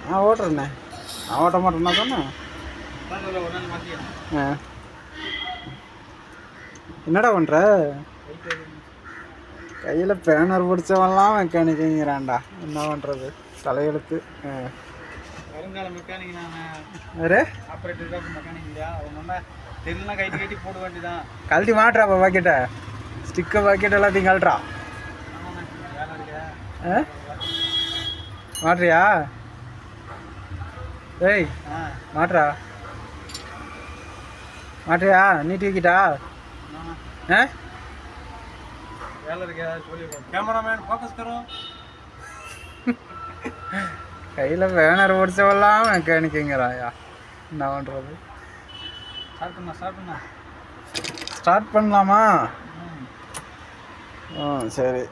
நான் ஓட்டுறேண்ணே. நான் ஓட்ட மாட்டேன்னா தானே. என்னடா பண்ணுற? கையில் பேனர் பிடிச்சவன்லாம் மெக்கானிக்குங்கிறான்டா. என்ன பண்ணுறது? தலையெழுத்து. வருங்கால மெக்கானிக் வேறு ஆப்ரேட்டர் தான் மெக்கானிக் இல்லையா? அவங்க தெரியலாம் கைட்டு கட்டி போட வேண்டியதான். கழட்டி மாட்டுறாப்பா பாக்கெட்டை. ஸ்டிக்கர் பாக்கெட் எல்லாத்தையும் கழட்டுறா. மாட்டுறியா? ஏய் மாட்டுறா. மாட்டுறியா? நீட்டி வைக்கிட்டா? வேலை இருக்கா சொல்லி கேமராமேன் ஃபோக்கஸ் கரோ. கையில் பேனர் பிடிச்சவெல்லாம் மெக்கானிக்குங்கிறாயா. என்ன பண்ணுறது? ஸ்டார்ட் பண்ணலாமா? சரி.